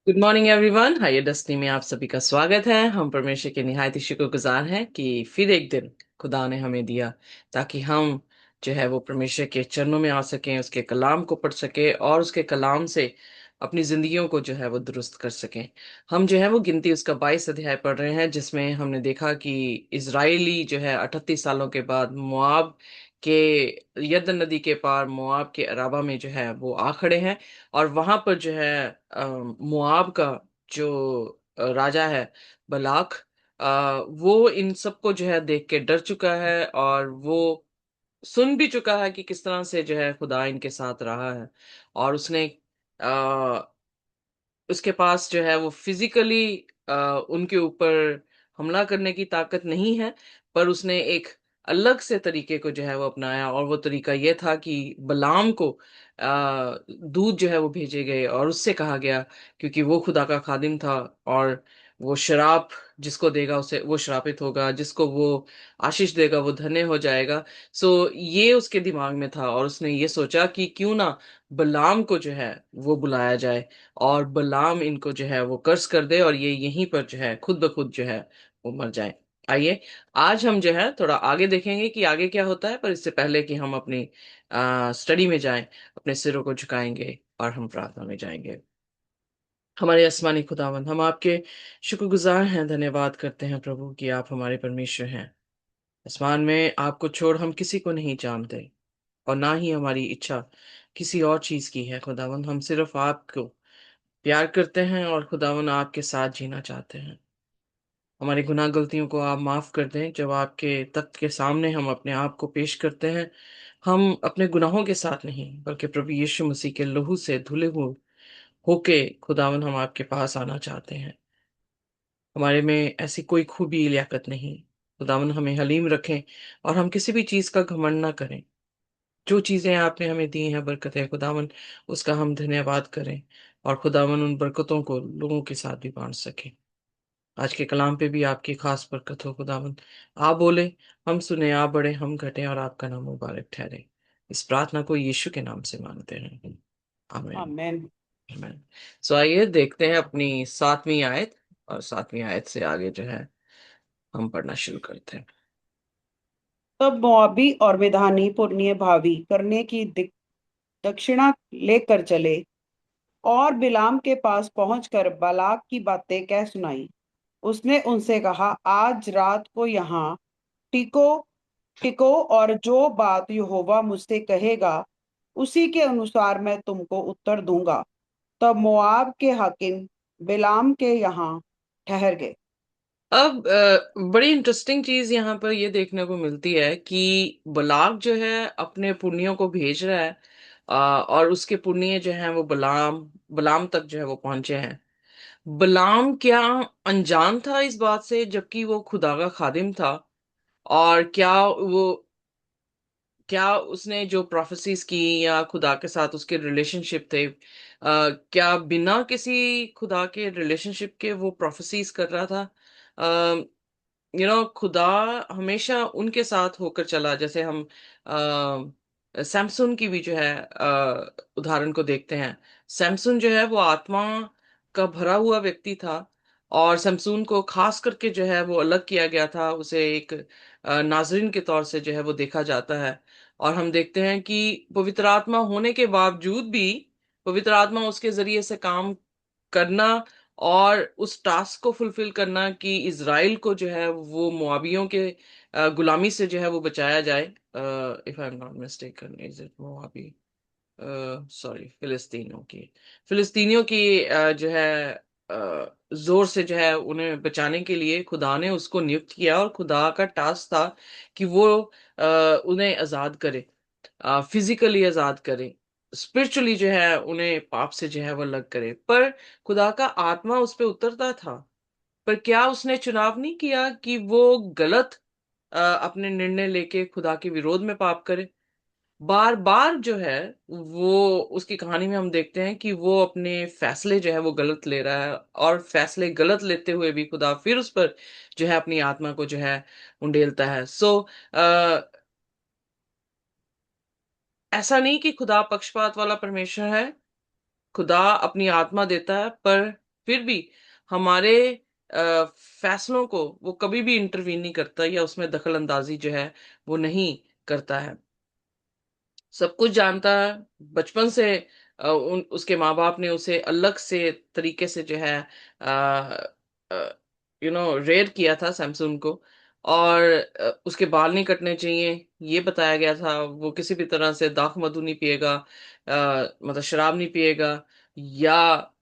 Good morning everyone. Hi डस्टी में आप सभी का स्वागत है। हम परमेश्वर के निहायत ही शुक्रगुजार हैं कि फिर एक दिन खुदा ने हमें दिया ताकि हम जो है वो परमेश्वर के चरणों में आ सकें, उसके कलाम को पढ़ सकें और उसके कलाम से अपनी जिंदगियों को जो है वो दुरुस्त कर सकें। हम जो है वो गिनती उसका 22 अध्याय पढ़ रहे हैं, जिसमें हमने देखा कि इजरायली जो है 38 सालों के बाद मोआब के यरदन नदी के पार मोआब के अराबा में जो है वो आ खड़े हैं। और वहां पर जो है मोआब का जो राजा है बलाक, वो इन सबको जो है देख के डर चुका है और वो सुन भी चुका है कि किस तरह से जो है खुदा इनके साथ रहा है। और उसने उसके पास जो है वो फिजिकली उनके ऊपर हमला करने की ताकत नहीं है, पर उसने एक अलग से तरीके को जो है वो अपनाया। और वो तरीका ये था कि बलाम को दूध जो है वो भेजे गए और उससे कहा गया, क्योंकि वो खुदा का खादिम था, और वो शराप जिसको देगा उसे वो श्रापित होगा, जिसको वो आशीष देगा वो धन्य हो जाएगा। सो ये उसके दिमाग में था और उसने ये सोचा कि क्यों ना बलाम को जो है वो बुलाया जाए और बलाम इनको जो है वो कर्ज कर दे और ये यहीं पर जो है खुद ब खुद जो है वो मर जाए। आइए आज हम जो है थोड़ा आगे देखेंगे कि आगे क्या होता है, पर इससे पहले कि हम अपनी स्टडी में जाएं, अपने सिरों को झुकाएंगे और हम प्रार्थना में जाएंगे। हमारे आसमानी खुदावंद, हम आपके शुक्रगुजार हैं, धन्यवाद करते हैं प्रभु कि आप हमारे परमेश्वर हैं। आसमान में आपको छोड़ हम किसी को नहीं जानते और ना ही हमारी इच्छा किसी और चीज की है। खुदावंद, हम सिर्फ आपको प्यार करते हैं और खुदावन आपके साथ जीना चाहते हैं। हमारी गुनाह गलतियों को आप माफ कर दें। जब आपके तख्त के सामने हम अपने आप को पेश करते हैं, हम अपने गुनाहों के साथ नहीं बल्कि प्रभु यीशु मसीह के लहू से धुले हुए होके खुदावन हम आपके पास आना चाहते हैं। हमारे में ऐसी कोई खूबी लियाकत नहीं। खुदावन, हमें हलीम रखें और हम किसी भी चीज का घमंड ना करें। जो चीजें आपने हमें दी हैं बरकत खुदावन, उसका हम धन्यवाद करें और खुदावन उन बरकतों को लोगों के साथ भी बांट सकें। आज के कलाम पे भी आपकी खास बरकत हो खुदावन। आप बोले, हम सुने, आप बढ़े, हम घटे और आपका नाम मुबारक ठहरे। इस प्रार्थना को यीशु के नाम से मांगते हैं, आमीन। आमेन। आमीन। सो आइए देखते हैं अपनी 7वीं आयत, और 7वीं आयत से आगे जो है हम पढ़ना शुरू करते हैं। तब मोआबी और मिधानी पुरनिये भावी करने की दक्षिणा लेकर चले और बिलाम के पास पहुंचकर बालाक की बातें कह सुनाई। उसने उनसे कहा, आज रात को यहाँ टिको टिको, और जो बात यहोवा मुझसे कहेगा उसी के अनुसार मैं तुमको उत्तर दूंगा। तब मोआब के हाकिम बिलाम के यहाँ ठहर गए। अब बड़ी इंटरेस्टिंग चीज यहाँ पर ये देखने को मिलती है कि बलाक जो है अपने पुर्नियों को भेज रहा है, और उसके पुर्निये जो हैं वो बलाम बलाम तक जो है वो पहुंचे हैं। बलाम क्या अनजान था इस बात से, जबकि वो खुदा का खादिम था? और क्या उसने जो प्रोफेसीज की या खुदा के साथ उसके रिलेशनशिप थे, क्या बिना किसी खुदा के रिलेशनशिप के वो प्रोफेसीज कर रहा था? खुदा हमेशा उनके साथ होकर चला। जैसे हम सैमसुन की भी जो है उदाहरण को देखते हैं। सैमसुन जो है वो आत्मा का भरा हुआ व्यक्ति था, और सैमसुन को खास करके जो है वो अलग किया गया था। उसे एक नाज़रीन के तौर से जो है वो देखा जाता है। और हम देखते हैं कि पवित्र आत्मा होने के बावजूद भी पवित्र आत्मा उसके जरिए से काम करना और उस टास्क को फुलफिल करना कि इज़राइल को जो है वो मुआबियों के गुलामी से जो है वो बचाया जाए। If I am not mistaken, is it मुआबी, सॉरी, फिलिस्तीनियों की जो है जोर से जो है उन्हें बचाने के लिए खुदा ने उसको नियुक्त किया, और खुदा का टास्क था कि वो उन्हें आजाद करे, फिजिकली आजाद करे, स्पिरिचुअली जो है उन्हें पाप से जो है वो अलग करे। पर खुदा का आत्मा उस पे उतरता था। पर क्या उसने चुनाव नहीं किया कि वो गलत अपने निर्णय लेके खुदा के विरोध में पाप करे? बार बार जो है वो उसकी कहानी में हम देखते हैं कि वो अपने फैसले जो है वो गलत ले रहा है, और फैसले गलत लेते हुए भी खुदा फिर उस पर जो है अपनी आत्मा को जो है उंडेलता है। ऐसा नहीं कि खुदा पक्षपात वाला परमेश्वर है। खुदा अपनी आत्मा देता है, पर फिर भी हमारे फैसलों को वो कभी भी इंटरवीन नहीं करता या उसमें दखल अंदाजी जो है वो नहीं करता है। सब कुछ जानता है बचपन से। उसके माँ बाप ने उसे अलग से तरीके से जो है रेयर किया था सैमसंग को। और उसके बाल नहीं कटने चाहिए ये बताया गया था। वो किसी भी तरह से दाख मधु नहीं पिएगा, मतलब शराब नहीं पिएगा, या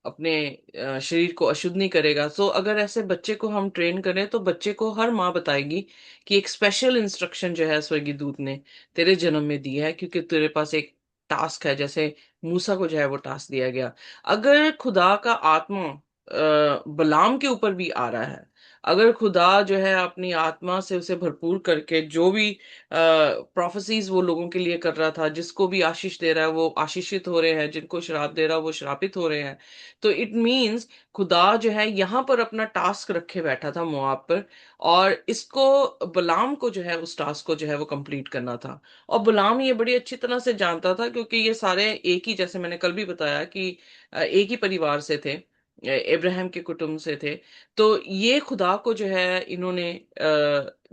अपने शरीर को अशुद्ध नहीं करेगा। सो अगर ऐसे बच्चे को हम ट्रेन करें तो बच्चे को हर माँ बताएगी कि एक स्पेशल इंस्ट्रक्शन जो है स्वर्गीय दूत ने तेरे जन्म में दी है, क्योंकि तेरे पास एक टास्क है, जैसे मूसा को जो है वो टास्क दिया गया। अगर खुदा का आत्मा बलाम के ऊपर भी आ रहा है, अगर खुदा जो है अपनी आत्मा से उसे भरपूर करके जो भी प्रोफेसीज वो लोगों के लिए कर रहा था, जिसको भी आशीष दे रहा है वो आशीषित हो रहे हैं, जिनको श्राप दे रहा है वो श्रापित हो रहे हैं। तो इट मीन्स खुदा जो है यहाँ पर अपना टास्क रखे बैठा था मोआब पर, और इसको बलाम को जो है उस टास्क को जो है वो कंप्लीट करना था। और गुलाम ये बड़ी अच्छी तरह से जानता था, क्योंकि ये सारे एक ही, जैसे मैंने कल भी बताया कि एक ही परिवार से थे, इब्राहिम के कुटुंब से थे। तो ये खुदा को जो है इन्होंने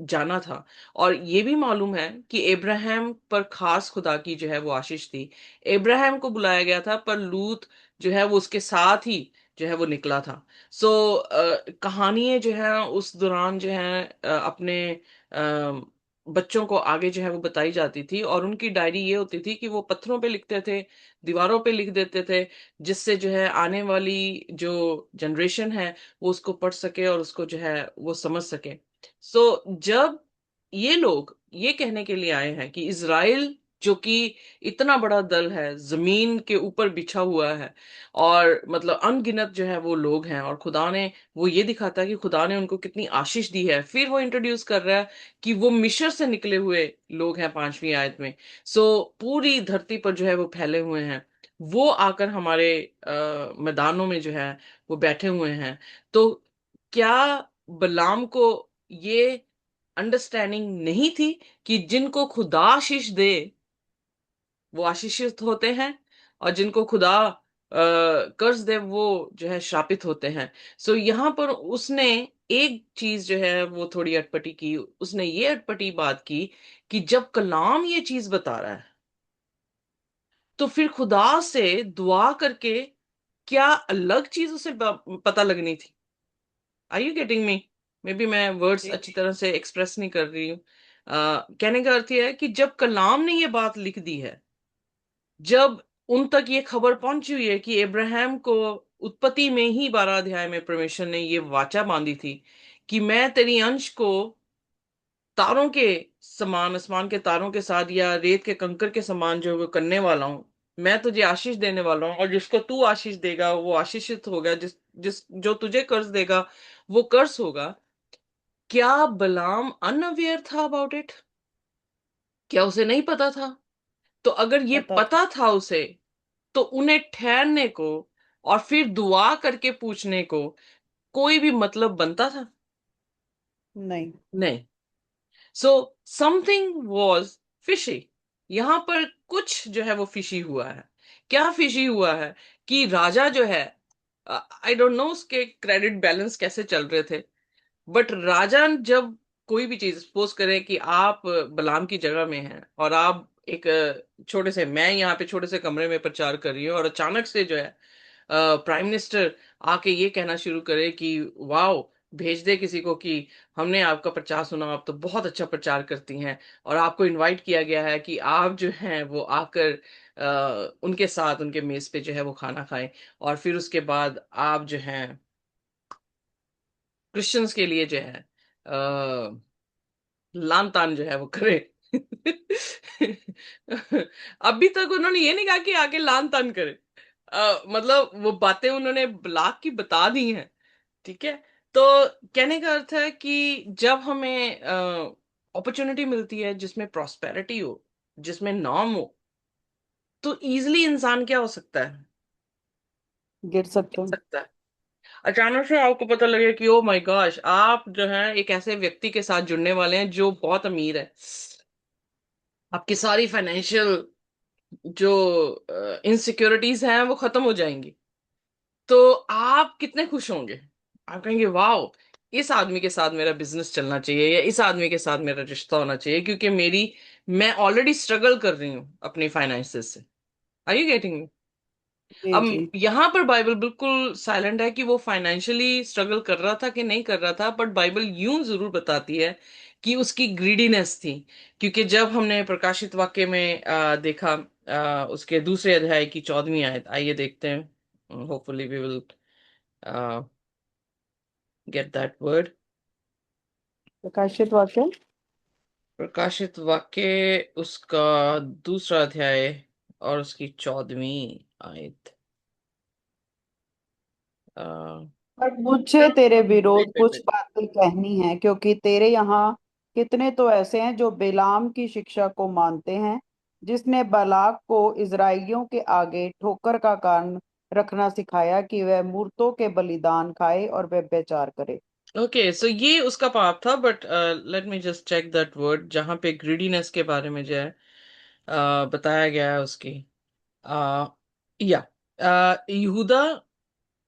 जाना था। और ये भी मालूम है कि इब्राहिम पर खास खुदा की जो है वो आशीष थी। इब्राहिम को बुलाया गया था पर लूत जो है वो उसके साथ ही जो है वो निकला था। सो कहानियां जो है उस दौरान जो है अपने बच्चों को आगे जो है वो बताई जाती थी, और उनकी डायरी ये होती थी कि वो पत्थरों पे लिखते थे, दीवारों पे लिख देते थे, जिससे जो है आने वाली जो जनरेशन है वो उसको पढ़ सके और उसको जो है वो समझ सके। सो जब ये लोग ये कहने के लिए आए हैं कि इज़राइल जो कि इतना बड़ा दल है, जमीन के ऊपर बिछा हुआ है, और मतलब अनगिनत जो है वो लोग हैं, और खुदा ने वो ये दिखाता है कि खुदा ने उनको कितनी आशीष दी है। फिर वो इंट्रोड्यूस कर रहा है कि वो मिस्र से निकले हुए लोग हैं 5वीं आयत में। सो पूरी धरती पर जो है वो फैले हुए हैं, वो आकर हमारे मैदानों में जो है वो बैठे हुए हैं। तो क्या बलाम को ये अंडरस्टैंडिंग नहीं थी कि जिनको खुदा आशीष दे वो आशीषित होते हैं, और जिनको खुदा कर्ज दे वो जो है श्रापित होते हैं। सो यहाँ पर उसने एक चीज जो है वो थोड़ी अटपटी की, उसने ये अटपटी बात की कि जब कलाम ये चीज बता रहा है तो फिर खुदा से दुआ करके क्या अलग चीज उसे पता लगनी थी। Are you getting me? Maybe मैं वर्ड्स जी अच्छी तरह से एक्सप्रेस नहीं कर रही हूँ। कहने का अर्थ यह है कि जब कलाम ने ये बात लिख दी है, जब उन तक ये खबर पहुंची हुई है कि इब्राहिम को उत्पत्ति में ही 12 अध्याय में परमेश्वर ने ये वाचा बांधी थी कि मैं तेरी अंश को तारों के समान, आसमान के तारों के साथ या रेत के कंकर के समान जो है वो करने वाला हूँ, मैं तुझे आशीष देने वाला हूँ, और जिसको तू आशीष देगा वो आशीषित होगा, जिस जिस जो तुझे कर्ज देगा वो कर्ज होगा। क्या बलाम अनअवेयर था अबाउट इट? क्या उसे नहीं पता था? तो अगर ये पता था। पता था उसे, तो उन्हें ठहरने को और फिर दुआ करके पूछने को कोई भी मतलब बनता था? नहीं। नहीं। So something was fishy. यहां पर कुछ जो है वो फिशी हुआ है। क्या फिशी हुआ है कि राजा जो है, आई डोंट नो उसके क्रेडिट बैलेंस कैसे चल रहे थे, बट राजा जब कोई भी चीज, सपोज करें कि आप बलाम की जगह में हैं और आप एक छोटे से, मैं यहाँ पे छोटे से कमरे में प्रचार कर रही हूँ, और अचानक से जो है प्राइम मिनिस्टर आके ये कहना शुरू करे कि वाओ, भेज दे किसी को कि हमने आपका प्रचार सुना, आप तो बहुत अच्छा प्रचार करती हैं, और आपको इनवाइट किया गया है कि आप जो हैं वो आकर उनके साथ उनके मेज पे जो है वो खाना खाएं, और फिर उसके बाद आप जो हैं क्रिश्चियंस के लिए जो है लान तान जो है वो करे। अभी तक उन्होंने ये नहीं कहा कि आके लान तान करे। मतलब वो बातें उन्होंने ब्लॉक की बता दी हैं। ठीक है। तो कहने का अर्थ है कि जब हमें अपॉर्चुनिटी मिलती है जिसमें प्रॉस्पेरिटी हो, जिसमें नाम हो, तो इजीली इंसान क्या हो सकता है? गिर सकते गिर हो। सकता है। अचानक से आपको पता लगे कि ओ माय गॉश, आप जो है एक ऐसे व्यक्ति के साथ जुड़ने वाले हैं जो बहुत अमीर है। आपकी सारी फाइनेंशियल जो इनसिक्योरिटीज हैं वो खत्म हो जाएंगी। तो आप कितने खुश होंगे? आप कहेंगे वाह, इस आदमी के साथ मेरा बिजनेस चलना चाहिए, या इस आदमी के साथ मेरा रिश्ता होना चाहिए, क्योंकि मैं ऑलरेडी स्ट्रगल कर रही हूँ अपनी फाइनेंसेस से। Are you getting? जी अब जी। यहाँ पर बाइबल बिल्कुल साइलेंट है कि वो फाइनेंशियली स्ट्रगल कर रहा था कि नहीं कर रहा था, बट बाइबल यूं जरूर बताती है कि उसकी ग्रीडीनेस थी। क्योंकि जब हमने प्रकाशित वाक्य में देखा, उसके दूसरे अध्याय की 14वीं आयत, आइए देखते हैं, hopefully we will get that word. प्रकाशित वाक्य। प्रकाशित वाक्य, उसका दूसरा अध्याय और उसकी 14वीं आयत। पर मुझे तेरे विरोध कुछ बातें कहनी है, क्योंकि तेरे यहाँ कितने तो ऐसे हैं जो बिलाम की शिक्षा को मानते हैं, जिसने बालाक को इजराइलियों के आगे ठोकर का कारण रखना सिखाया कि वह मूर्तों के बलिदान खाए और व्यभिचार करे। ओके, सो ये उसका पाप था, but let me just check that word जहां पे ग्रीडीनेस के बारे में जो है बताया गया है उसकी। uh, या यहूदा,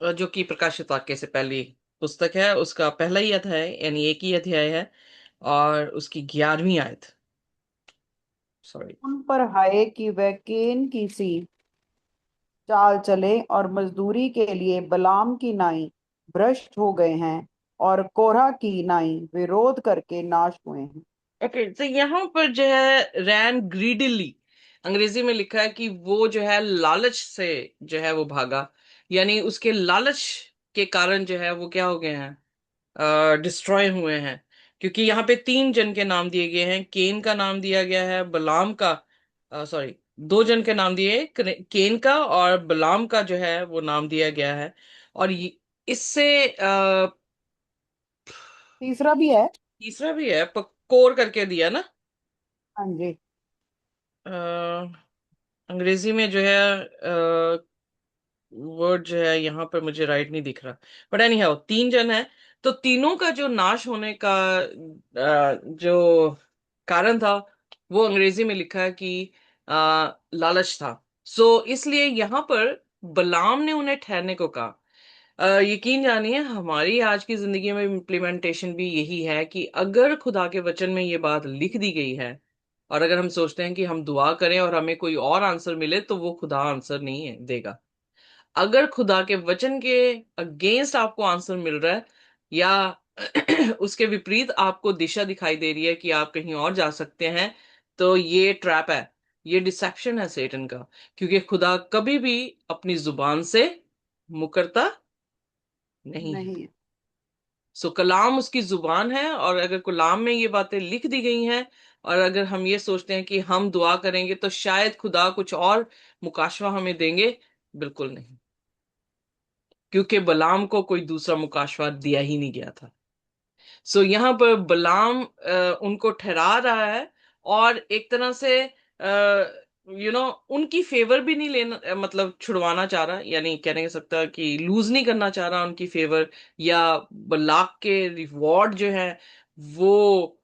जो कि प्रकाशित वाक्य से पहली पुस्तक है, उसका पहला ही अध्याय, यानी एक ही अध्याय है, और उसकी 11वीं आयत। सॉरी। उन पर हाय कि वह केन की सी चाल चले और मजदूरी के लिए बलाम की नाई भ्रष्ट हो गए हैं, और कोरह की नाई विरोध करके नाश हुए हैं। ओके, तो यहाँ पर जो है रैन ग्रीडिली, अंग्रेजी में लिखा है कि वो जो है लालच से जो है वो भागा, यानी उसके लालच के कारण जो है वो क्या हो गए हैं, डिस्ट्रॉय हुए हैं। क्योंकि यहाँ पे 3 जन के नाम दिए गए हैं, केन का नाम दिया गया है, बलाम का, सॉरी, 2 जन के नाम दिए, केन का और बलाम का जो है वो नाम दिया गया है। और इससे तीसरा भी है। तीसरा भी है, कोर करके दिया ना। हाँ जी। अंग्रेजी में जो है वर्ड जो है यहाँ पर मुझे राइट नहीं दिख रहा, बट एनी हाउ 3 जन है। तो तीनों का जो नाश होने का जो कारण था, वो अंग्रेजी में लिखा है कि लालच था। सो इसलिए यहाँ पर बलाम ने उन्हें ठहरने को कहा। यकीन जानिए, हमारी आज की जिंदगी में इम्प्लीमेंटेशन भी यही है कि अगर खुदा के वचन में ये बात लिख दी गई है, और अगर हम सोचते हैं कि हम दुआ करें और हमें कोई और आंसर मिले, तो वो खुदा आंसर नहीं है देगा। अगर खुदा के वचन के अगेंस्ट आपको आंसर मिल रहा है, या उसके विपरीत आपको दिशा दिखाई दे रही है कि आप कहीं और जा सकते हैं, तो ये ट्रैप है, ये डिसेप्शन है सेटन का। क्योंकि खुदा कभी भी अपनी जुबान से मुकरता नहीं है। नहीं है। सो कलाम उसकी जुबान है, और अगर कलाम में ये बातें लिख दी गई हैं, और अगर हम ये सोचते हैं कि हम दुआ करेंगे तो शायद खुदा कुछ और मुकाशवा हमें देंगे, बिल्कुल नहीं। क्योंकि बलाम को कोई दूसरा मुकाशवा दिया ही नहीं गया था। सो यहाँ पर बलाम उनको ठहरा रहा है, और एक तरह से उनकी फेवर भी नहीं लेना, मतलब छुड़वाना चाह रहा, यानी कहने का सकता कि लूज नहीं करना चाह रहा उनकी फेवर, या बलाक के रिवॉर्ड जो है वो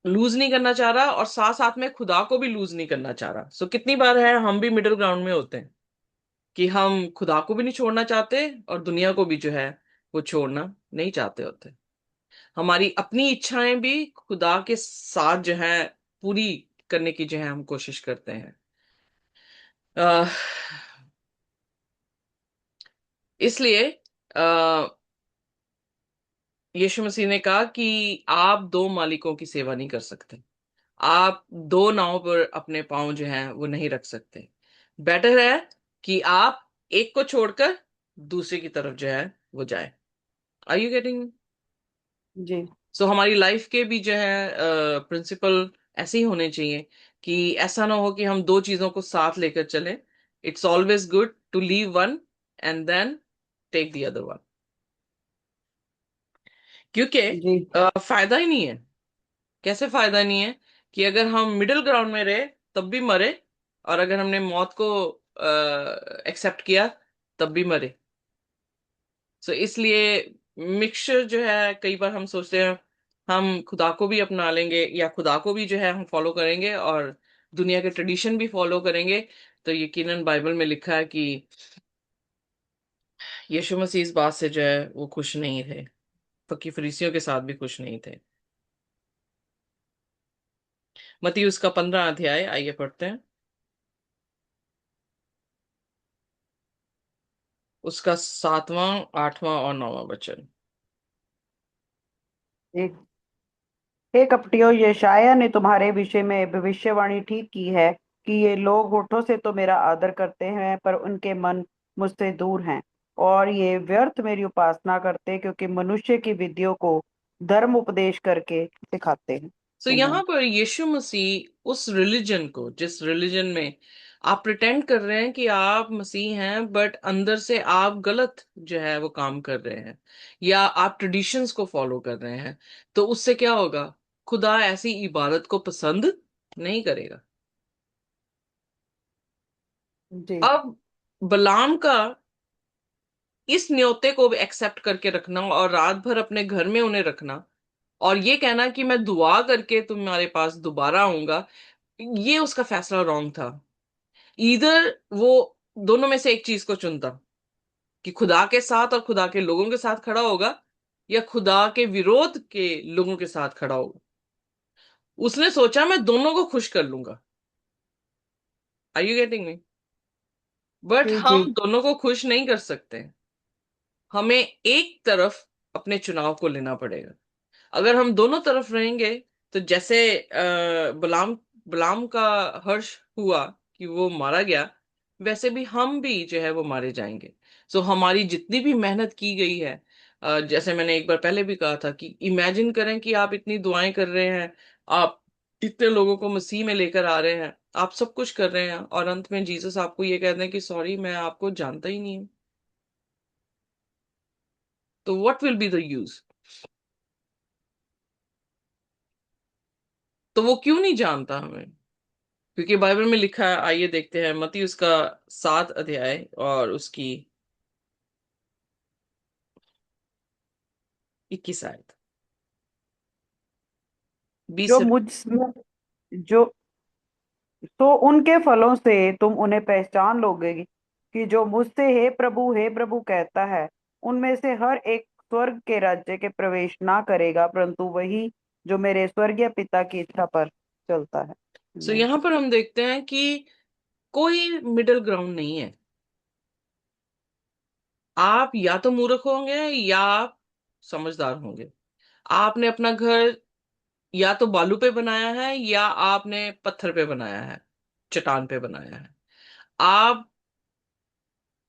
लूज नहीं करना चाह रहा, और साथ साथ में खुदा को भी लूज नहीं करना चाह रहा। सो कितनी बार है हम भी मिडिल ग्राउंड में होते हैं कि हम खुदा को भी नहीं छोड़ना चाहते, और दुनिया को भी जो है वो छोड़ना नहीं चाहते होते। हमारी अपनी इच्छाएं भी खुदा के साथ जो है पूरी करने की जो है हम कोशिश करते हैं। अह, इसलिए अह, यीशु मसीह ने कहा कि आप 2 मालिकों की सेवा नहीं कर सकते। आप 2 नाव पर अपने पाँव जो है वो नहीं रख सकते। बेटर है कि आप एक को छोड़कर दूसरे की तरफ जो है वो जाए। Are you getting? जी सो हमारी लाइफ के भी जो है प्रिंसिपल ऐसे ही होने चाहिए, कि ऐसा ना हो कि हम 2 चीजों को साथ लेकर चलें। It's always good to leave one and then take the other one. क्योंकि जी। फायदा ही नहीं है। कैसे फायदा नहीं है? कि अगर हम मिडिल ग्राउंड में रहे तब भी मरे, और अगर हमने मौत को एक्सेप्ट किया तब भी मरे। सो इसलिए मिक्सचर जो है, कई बार हम सोचते हैं हम खुदा को भी अपना लेंगे, या खुदा को भी जो है हम फॉलो करेंगे और दुनिया के ट्रेडिशन भी फॉलो करेंगे। तो यकीनन बाइबल में लिखा है कि यीशु मसीह इस बात से जो है वो खुश नहीं थे, फकी फरीसियों के साथ भी खुश नहीं थे। मत्ती उसका 15 अध्याय, आइए पढ़ते हैं। उसका 7वां, 8वां और 9वां वचन। एक, हे कपटियों, यशायाह ने तुम्हारे विषय में भविष्यवाणी ठीक की है कि ये लोग होठों से तो मेरा आदर करते हैं, पर उनके मन मुझसे दूर हैं, और ये व्यर्थ मेरी उपासना करते, क्योंकि मनुष्य की विधियों को धर्म उपदेश करके सिखाते हैं। तो Amen. यहाँ पर यीशु मसीह उस रिलीजन को, जिस रिलीजन में आप प्रिटेंड कर रहे हैं कि आप मसीह हैं बट अंदर से आप गलत जो है वो काम कर रहे हैं, या आप ट्रेडिशंस को फॉलो कर रहे हैं, तो उससे क्या होगा? खुदा ऐसी इबादत को पसंद नहीं करेगा। जी। अब बलाम का इस न्योते को एक्सेप्ट करके रखना और रात भर अपने घर में उन्हें रखना, और ये कहना कि मैं दुआ करके तुम्हारे पास दोबारा आऊंगा, ये उसका फैसला रॉन्ग था। इधर वो दोनों में से एक चीज को चुनता, कि खुदा के साथ और खुदा के लोगों के साथ खड़ा होगा, या खुदा के विरोध के लोगों के साथ खड़ा होगा। उसने सोचा मैं दोनों को खुश कर लूंगा। Are you getting me? But जी। जी। हम दोनों को खुश नहीं कर सकते। हमें एक तरफ अपने चुनाव को लेना पड़ेगा। अगर हम दोनों तरफ रहेंगे, तो जैसे बलाम बलाम का हर्ष हुआ कि वो मारा गया, वैसे भी हम भी जो है वो मारे जाएंगे। सो हमारी जितनी भी मेहनत की गई है, जैसे मैंने एक बार पहले भी कहा था, कि इमेजिन करें कि आप इतनी दुआएं कर रहे हैं, आप इतने लोगों को मसीह में लेकर आ रहे हैं, आप सब कुछ कर रहे हैं, और अंत में जीसस आपको ये कहते हैं कि सॉरी, मैं आपको जानता ही नहीं हूं। तो what will be the use? तो वो क्यों नहीं जानता हमें? क्योंकि बाइबल में लिखा है, आइए देखते हैं मत्ती उसका 7 अध्याय और उसकी 21 आयत, बीस जो से। मुझ जो तो उनके फलों से तुम उन्हें पहचान लोगे कि जो मुझसे हे प्रभु कहता है, उनमें से हर एक स्वर्ग के राज्य के प्रवेश ना करेगा, परंतु वही जो मेरे स्वर्गीय पिता की इच्छा पर चलता है। सो Amen. यहां पर हम देखते हैं कि कोई मिडिल ग्राउंड नहीं है। आप या तो मूर्ख होंगे या आप समझदार होंगे। आपने अपना घर या तो बालू पे बनाया है या आपने पत्थर पे बनाया है, चट्टान पे बनाया है। आप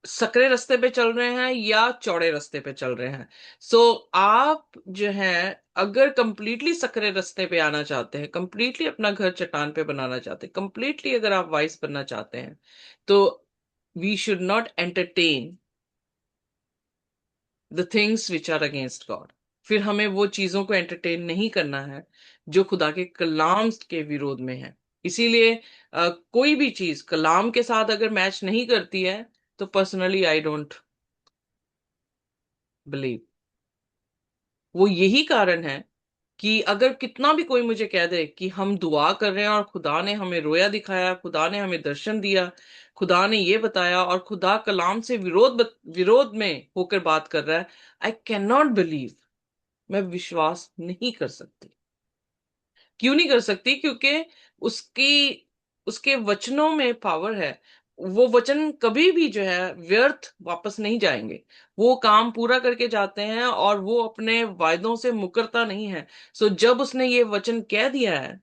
सकरे रास्ते पे चल रहे हैं या चौड़े रास्ते पे चल रहे हैं। सो आप जो है, अगर कंप्लीटली सकरे रास्ते पे आना चाहते हैं, कंप्लीटली अपना घर चट्टान पे बनाना चाहते हैं, कंप्लीटली अगर आप वाइस बनना चाहते हैं, तो we should not entertain the things which are against God. फिर हमें वो चीजों को एंटरटेन नहीं करना है जो खुदा के कलाम के विरोध में है। इसीलिए कोई भी चीज कलाम के साथ अगर मैच नहीं करती है, तो पर्सनली आई डोंट बिलीव। वो यही कारण है कि अगर कितना भी कोई मुझे कह दे कि हम दुआ कर रहे हैं और खुदा ने हमें रोया दिखाया, खुदा ने हमें दर्शन दिया, खुदा ने ये बताया, और खुदा कलाम से विरोध में होकर बात कर रहा है, आई कैन नॉट बिलीव। मैं विश्वास नहीं कर सकती। क्यों नहीं कर सकती? क्योंकि उसकी उसके वचनों में पावर है। वो वचन कभी भी जो है व्यर्थ वापस नहीं जाएंगे। वो काम पूरा करके जाते हैं और वो अपने वायदों से मुकरता नहीं है। सो जब उसने ये वचन कह दिया है,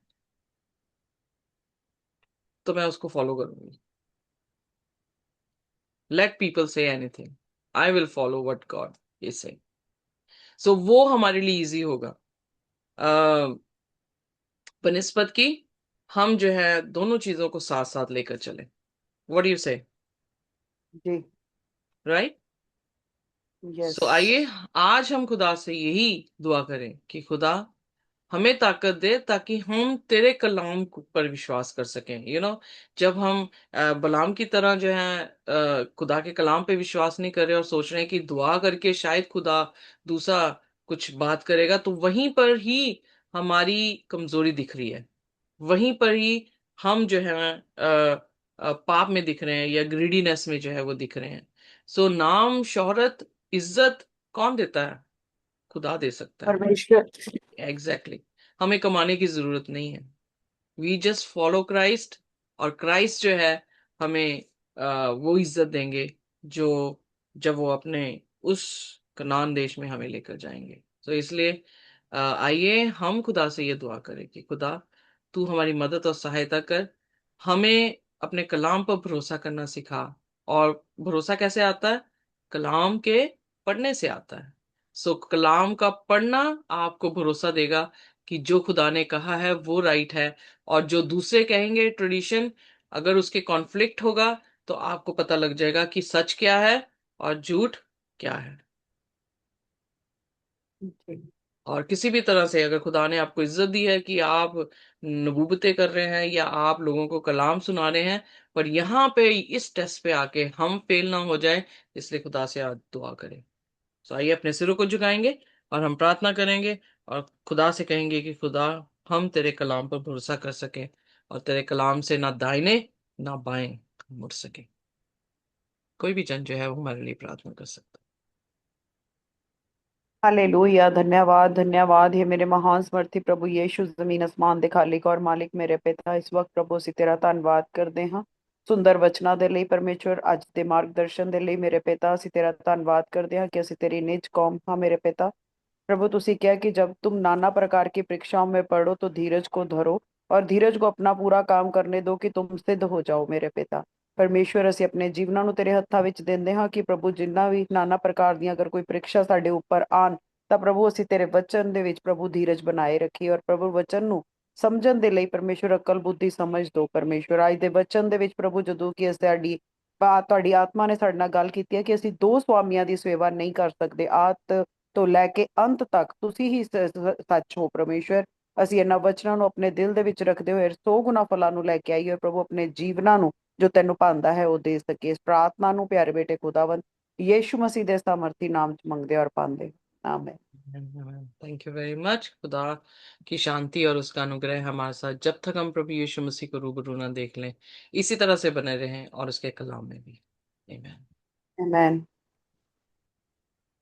तो मैं उसको फॉलो करूंगी। Let people say anything, I will follow what God is saying. So वो हमारे लिए इजी होगा, बनिस्बत की हम जो है दोनों चीजों को साथ साथ लेकर चले। व्हाट डू यू से? जी। राइट? यस। सो आइए आज हम खुदा से यही दुआ करें कि खुदा हमें ताकत दे, ताकि हम तेरे कलाम पर विश्वास कर सकें। जब हम बलाम की तरह जो है खुदा के कलाम पे विश्वास नहीं कर रहे और सोच रहे हैं कि दुआ करके शायद खुदा दूसरा कुछ बात करेगा, तो वहीं पर ही हमारी कमजोरी दिख रही है। वहीं पर ही हम जो है पाप में दिख रहे हैं या ग्रीडीनेस में जो है वो दिख रहे हैं। सो नाम, शोहरत, इज्जत कौन देता है? खुदा दे सकता है। परमेश्वर। Exactly exactly. हमें कमाने की जरूरत नहीं है। वी जस्ट फॉलो क्राइस्ट, और क्राइस्ट जो है हमें वो इज्जत देंगे जो, जब वो अपने उस कनान देश में हमें लेकर जाएंगे। तो इसलिए आइए हम खुदा से ये दुआ करें कि खुदा, तू हमारी मदद और सहायता कर, हमें अपने कलाम पर भरोसा करना सिखा। और भरोसा कैसे आता है? कलाम के पढ़ने से आता है। सो कलाम का पढ़ना आपको भरोसा देगा कि जो खुदा ने कहा है वो राइट है, और जो दूसरे कहेंगे ट्रेडिशन, अगर उसके कॉन्फ्लिक्ट होगा तो आपको पता लग जाएगा कि सच क्या है और झूठ क्या है। जी। और किसी भी तरह से अगर खुदा ने आपको इज्जत दी है कि आप नबूबतें कर रहे हैं या आप लोगों को कलाम सुना रहे हैं, पर यहाँ पे इस टेस्ट पे आके हम फेल ना हो जाए, इसलिए खुदा से आज दुआ करें। तो आइए अपने सिरों को झुकाएंगे और हम प्रार्थना करेंगे, और खुदा से कहेंगे कि खुदा, हम तेरे कलाम पर भरोसा कर सके, और तेरे कलाम से ना दाहिने ना बाएं मुड़ सके। कोई भी जन जो है वो हमारे लिए प्रार्थना कर सकता हालेलुया। धन्यवाद धन्यवाद, हे मेरे महान समर्थी प्रभु यीशु, जमीन आसमान ਦੇ खालिक और मालिक ਮੇਰੇ ਪਿਤਾ, ਇਸ ਵਕਤ ਪ੍ਰਭੂ ਅਸੀਂ ਤੇਰਾ ਧੰਨਵਾਦ ਕਰਦੇ ਹਾਂ ਸੁੰਦਰ ਵਚਨਾਂ ਦੇ ਲਈ ਪਰਮੇਸ਼ਵਰ, ਅੱਜ ਦੇ ਮਾਰਗਦਰਸ਼ਨ ਦੇ ਲਈ ਮੇਰੇ ਪਿਤਾ ਅਸੀਂ ਤੇਰਾ ਧੰਨਵਾਦ ਕਰਦੇ ਹਾਂ ਕਿ ਅਸੀਂ ਤੇਰੀ ਨਿਜ ਕੌਮ ਹਾਂ मेरे पिता। प्रभु तुसी क्या कि जब तुम नाना प्रकार की परीक्षाओं में पढ़ो तो धीरज को धरो और धीरज को अपना पूरा काम करने दो कि तुम सिद्ध हो जाओ मेरे पिता। ਪਰਮੇਸ਼ਵਰ ਅਸੀਂ ਆਪਣੇ ਜੀਵਨਾਂ ਨੂੰ ਤੇਰੇ ਹੱਥਾਂ ਵਿੱਚ ਦਿੰਦੇ ਹਾਂ ਕਿ ਪ੍ਰਭੂ ਜਿੰਨਾ ਵੀ ਨਾਨਾ ਪ੍ਰਕਾਰ ਦੀਆਂ ਅਗਰ ਕੋਈ ਪ੍ਰੀਖਿਆ ਸਾਡੇ ਉੱਪਰ ਆਣ ਤਾਂ ਪ੍ਰਭੂ ਅਸੀਂ ਤੇਰੇ ਵਚਨ ਦੇ ਵਿੱਚ ਪ੍ਰਭੂ ਧੀਰਜ ਬਣਾਏ ਰੱਖੀਏ ਔਰ ਪ੍ਰਭੂ ਵਚਨ ਨੂੰ ਸਮਝਣ ਦੇ ਲਈ ਪਰਮੇਸ਼ਵਰ ਅਕਲ ਬੁੱਧੀ ਸਮਝ ਦੋ ਪਰਮੇਸ਼ਵਰ। ਅੱਜ ਦੇ ਵਚਨ ਦੇ ਵਿੱਚ ਪ੍ਰਭੂ ਜਦੋਂ ਕਿ ਸਾਡੀ ਤੁਹਾਡੀ ਆਤਮਾ ਨੇ ਸਾਡੇ ਨਾਲ ਗੱਲ ਕੀਤੀ ਹੈ ਕਿ ਅਸੀਂ ਦੋ ਸਵਾਮੀਆਂ ਦੀ ਸੇਵਾ ਨਹੀਂ ਕਰ ਸਕਦੇ, ਆਦ ਤੋਂ ਲੈ ਕੇ ਅੰਤ ਤੱਕ ਤੁਸੀਂ ਹੀ ਸੱਚ ਹੋ ਪਰਮੇਸ਼ਵਰ। ਅਸੀਂ ਇਹਨਾਂ ਵਚਨਾਂ ਨੂੰ ਆਪਣੇ ਦਿਲ ਦੇ ਵਿੱਚ ਰੱਖਦੇ ਹੋਏ 100 ਗੁਣਾ ਫਲਾਂ ਨੂੰ ਲੈ ਕੇ ਆਈਏ ਪ੍ਰਭੂ, ਆਪਣੇ ਜੀਵਨਾਂ ਨੂੰ ਜੋ ਤੈਨੂੰ ਭਾਉਂਦਾ ਹੈ ਉਹ ਦੇ ਸਕੇ। ਇਸ ਪ੍ਰਾਰਥਨਾ ਨੂੰ ਪਿਆਰੇ ਬੇਟੇ ਖੁਦਾਵੰਦ यीशु मसीह ਦੇ सामर्थी नाम च मंगदे और पांदे, आमीन। है। Thank you very much. खुदा की शांति और उसका अनुग्रह हमारे साथ जब तक हम प्रभु यीशु मसीह को रूबरू ना देख लें, इसी तरह से बने रहें, और उसके कलाम में भी। आमीन। आमीन।